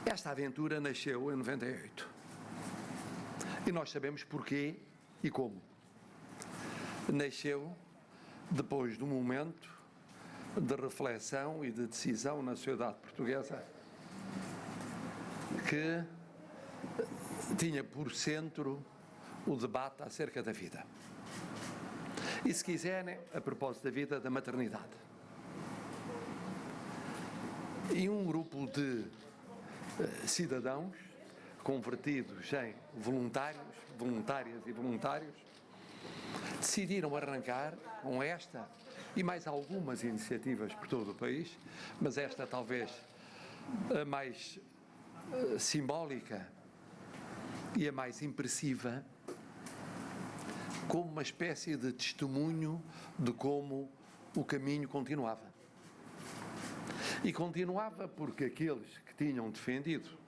Esta aventura nasceu em 98. E nós sabemos porquê e como. Nasceu depois de um momento de reflexão e de decisão na sociedade portuguesa que tinha por centro o debate acerca da vida. E, se quiserem, a propósito da vida, da maternidade. E um grupo de cidadãos convertidos em voluntárias e voluntários, decidiram arrancar com esta e mais algumas iniciativas por todo o país, mas esta talvez a mais simbólica e a mais impressiva, como uma espécie de testemunho de como o caminho continuava. E continuava porque aqueles que tinham defendido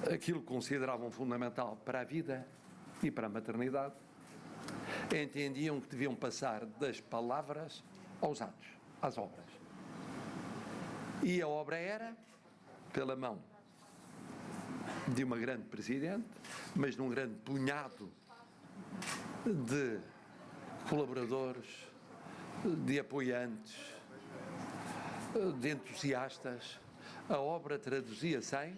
aquilo que consideravam fundamental para a vida e para a maternidade, entendiam que deviam passar das palavras aos atos, às obras. E a obra era, pela mão de uma grande presidente, mas de um grande punhado de colaboradores, de apoiantes, de entusiastas, a obra traduzia-se em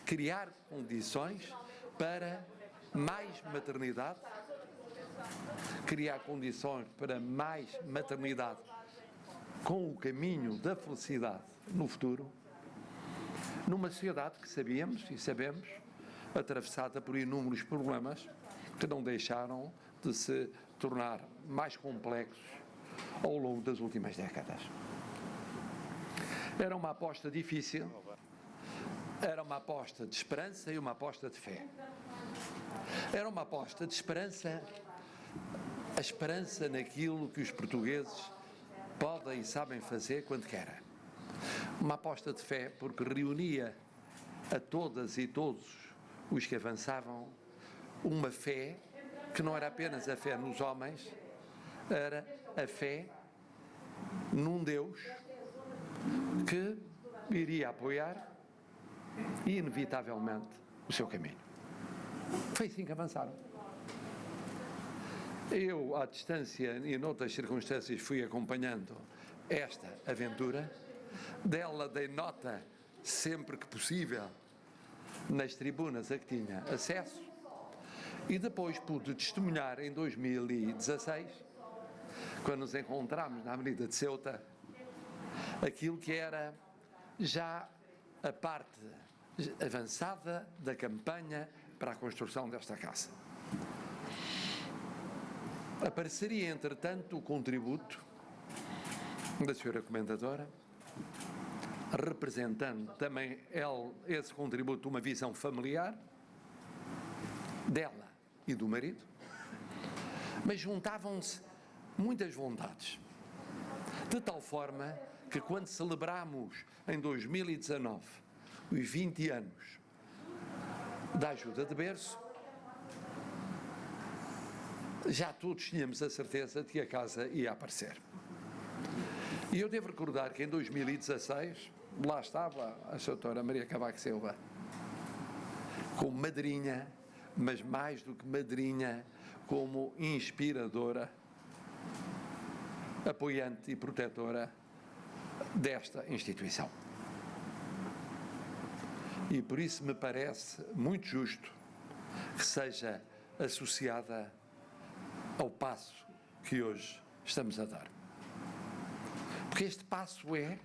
criar condições para mais maternidade, criar condições para mais maternidade com o caminho da felicidade no futuro, numa sociedade que sabíamos e sabemos atravessada por inúmeros problemas que não deixaram de se tornar mais complexos ao longo das últimas décadas. Era uma aposta difícil, era uma aposta de esperança e uma aposta de fé. Era uma aposta de esperança, a esperança naquilo que os portugueses podem e sabem fazer quando querem. Uma aposta de fé porque reunia a todas e todos os que avançavam uma fé que não era apenas a fé nos homens, era a fé num Deus que iria apoiar inevitavelmente o seu caminho. Foi assim que avançaram. Eu, à distância e noutras circunstâncias, fui acompanhando esta aventura. Dela dei nota sempre que possível nas tribunas a que tinha acesso e depois pude testemunhar em 2016, quando nos encontramos na Avenida de Ceuta, aquilo que era já a parte avançada da campanha para a construção desta casa. Apareceria, entretanto, o contributo da senhora Comendadora, representando também esse contributo, uma visão familiar dela e do marido, mas juntavam-se muitas vontades, de tal forma que quando celebramos em 2019 os 20 anos da ajuda de berço, já todos tínhamos a certeza de que a casa ia aparecer. E eu devo recordar que em 2016, lá estava a doutora Maria Cavaco Silva, como madrinha, mas mais do que madrinha, como inspiradora, apoiante e protetora desta instituição. E por isso me parece muito justo que seja associada ao passo que hoje estamos a dar. Porque este passo é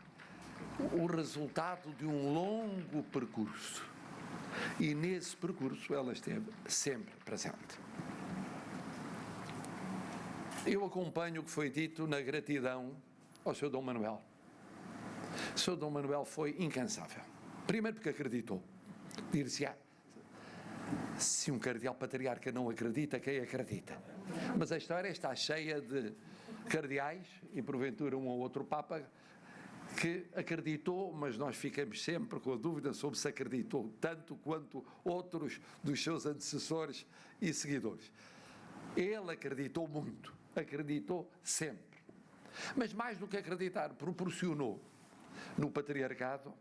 o resultado de um longo percurso. E nesse percurso ela esteve sempre presente. Eu acompanho o que foi dito na gratidão ao Sr. Dom Manuel. O Sr. Dom Manuel foi incansável. Primeiro porque acreditou. Dir-se-á, se um cardeal patriarca não acredita, quem acredita? Mas a história está cheia de cardeais, e porventura um ou outro Papa, que acreditou, mas nós ficamos sempre com a dúvida sobre se acreditou tanto quanto outros dos seus antecessores e seguidores. Ele acreditou muito, acreditou sempre. Mas mais do que acreditar, proporcionou no patriarcado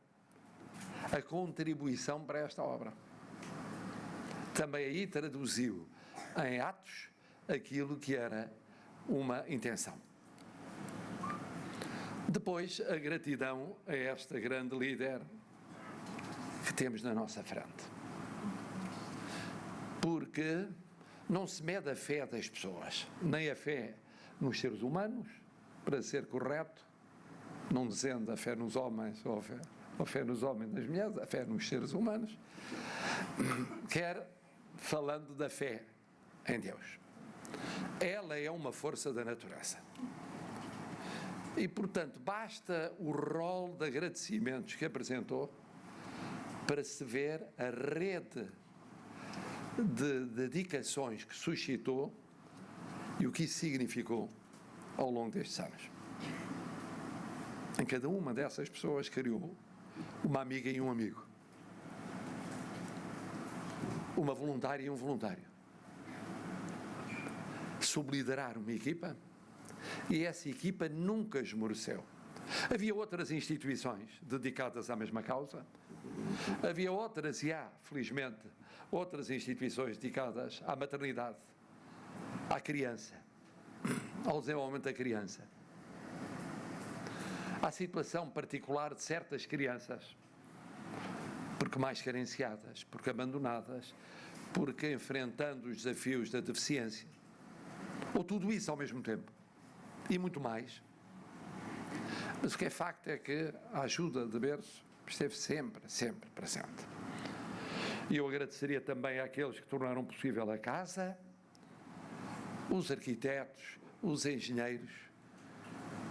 a contribuição para esta obra. Também aí traduziu em atos aquilo que era uma intenção. Depois, a gratidão a esta grande líder que temos na nossa frente. Porque não se mede a fé das pessoas, nem a fé nos seres humanos, para ser correto, não dizendo a fé nos homens ou a fé nos homens e nas mulheres, a fé nos seres humanos, quer falando da fé em Deus. Ela é uma força da natureza. E, portanto, basta o rol de agradecimentos que apresentou para se ver a rede de dedicações que suscitou e o que isso significou ao longo destes anos. Em cada uma dessas pessoas criou uma amiga e um amigo, uma voluntária e um voluntário. Soube liderar uma equipa e essa equipa nunca esmoreceu. Havia outras instituições dedicadas à mesma causa, havia outras e há, felizmente, outras instituições dedicadas à maternidade, à criança, ao desenvolvimento da criança, à situação particular de certas crianças, porque mais carenciadas, porque abandonadas, porque enfrentando os desafios da deficiência, ou tudo isso ao mesmo tempo, e muito mais. Mas o que é facto é que a ajuda de berço esteve sempre presente. E eu agradeceria também àqueles que tornaram possível a casa, os arquitetos, os engenheiros.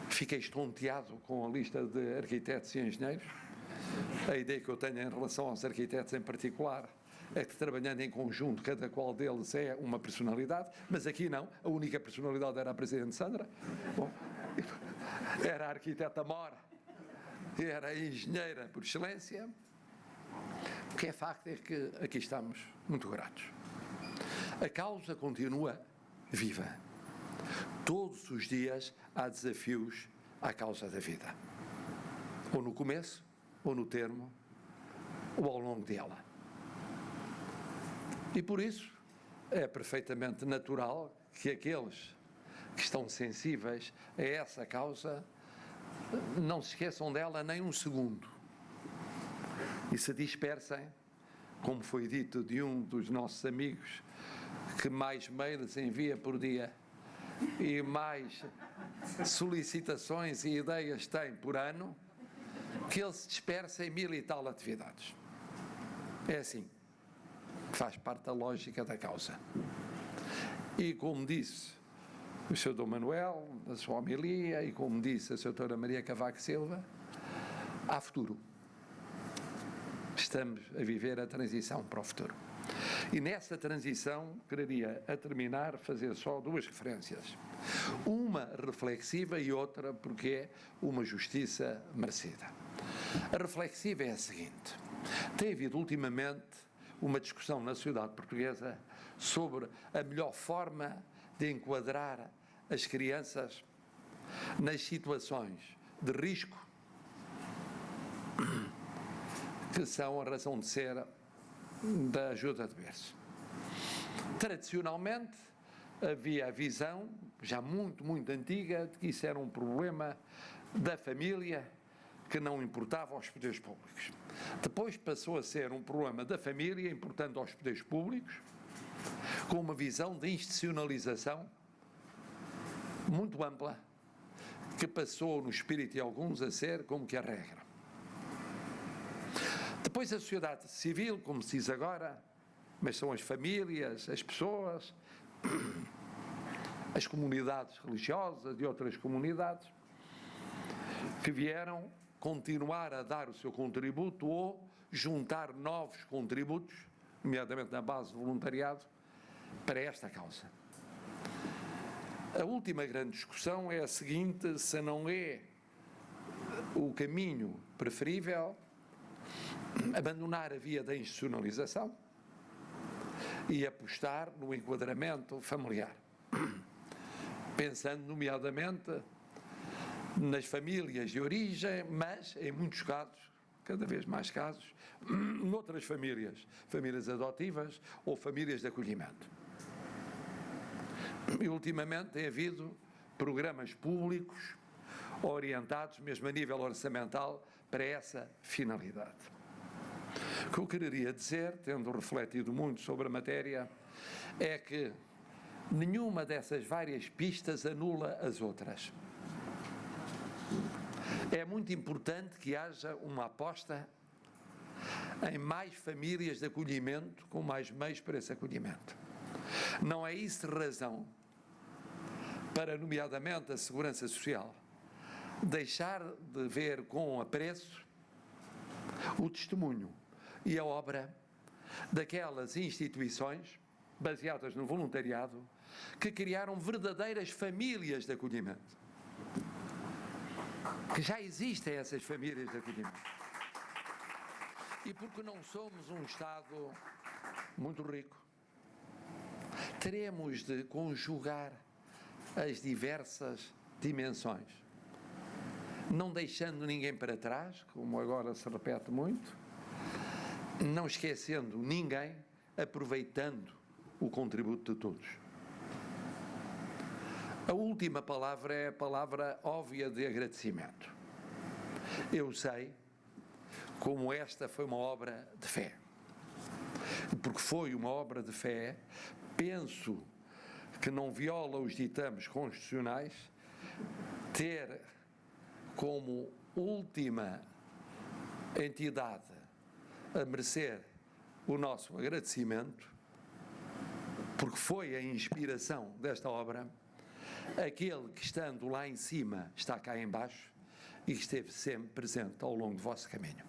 Fiquei estonteado com a lista de arquitetos e engenheiros. A ideia que eu tenho em relação aos arquitetos em particular é que, trabalhando em conjunto, cada qual deles é uma personalidade, mas aqui não, a única personalidade era a Presidente Sandra. Bom, era a arquiteta mora, era a engenheira por excelência. O que é facto é que aqui estamos muito gratos. A causa continua viva. Todos os dias há desafios à causa da vida. Ou no começo, ou no termo, ou ao longo dela. E por isso é perfeitamente natural que aqueles que estão sensíveis a essa causa não se esqueçam dela nem um segundo e se dispersem, como foi dito de um dos nossos amigos, que mais mails envia por dia e mais solicitações e ideias tem por ano, que ele se dispersa em 1000 e tal atividades. É assim, faz parte da lógica da causa. E como disse o Sr. Dom Manuel, na sua homilia, e como disse a Sra. Maria Cavaco Silva, há futuro. Estamos a viver a transição para o futuro. E nessa transição, queria, a terminar, fazer só 2 referências. Uma reflexiva e outra porque é uma justiça merecida. A reflexiva é a seguinte: tem havido ultimamente uma discussão na sociedade portuguesa sobre a melhor forma de enquadrar as crianças nas situações de risco que são a razão de ser da ajuda de berço. Tradicionalmente, havia a visão, já muito antiga, de que isso era um problema da família que não importava aos poderes públicos. Depois passou a ser um problema da família, importando aos poderes públicos, com uma visão de institucionalização muito ampla, que passou no espírito de alguns a ser como que a regra. Depois a sociedade civil, como se diz agora, mas são as famílias, as pessoas, as comunidades religiosas e outras comunidades, que vieram continuar a dar o seu contributo ou juntar novos contributos, nomeadamente na base do voluntariado, para esta causa. A última grande discussão é a seguinte: se não é o caminho preferível abandonar a via da institucionalização e apostar no enquadramento familiar, pensando nomeadamente nas famílias de origem, mas em muitos casos, cada vez mais casos, noutras famílias, famílias adotivas ou famílias de acolhimento. E ultimamente tem havido programas públicos orientados, mesmo a nível orçamental, para essa finalidade. O que eu quereria dizer, tendo refletido muito sobre a matéria, é que nenhuma dessas várias pistas anula as outras. É muito importante que haja uma aposta em mais famílias de acolhimento, com mais meios para esse acolhimento. Não é isso razão para, nomeadamente, a Segurança Social deixar de ver com apreço o testemunho e a obra daquelas instituições baseadas no voluntariado que criaram verdadeiras famílias de acolhimento. Que já existem essas famílias de acolhimento. E porque não somos um Estado muito rico, teremos de conjugar as diversas dimensões, não deixando ninguém para trás, como agora se repete muito, não esquecendo ninguém, aproveitando o contributo de todos. A última palavra é a palavra óbvia de agradecimento. Eu sei como esta foi uma obra de fé. Porque foi uma obra de fé, penso que não viola os ditames constitucionais, ter como última entidade a merecer o nosso agradecimento, porque foi a inspiração desta obra, aquele que, estando lá em cima, está cá em baixo e que esteve sempre presente ao longo do vosso caminho.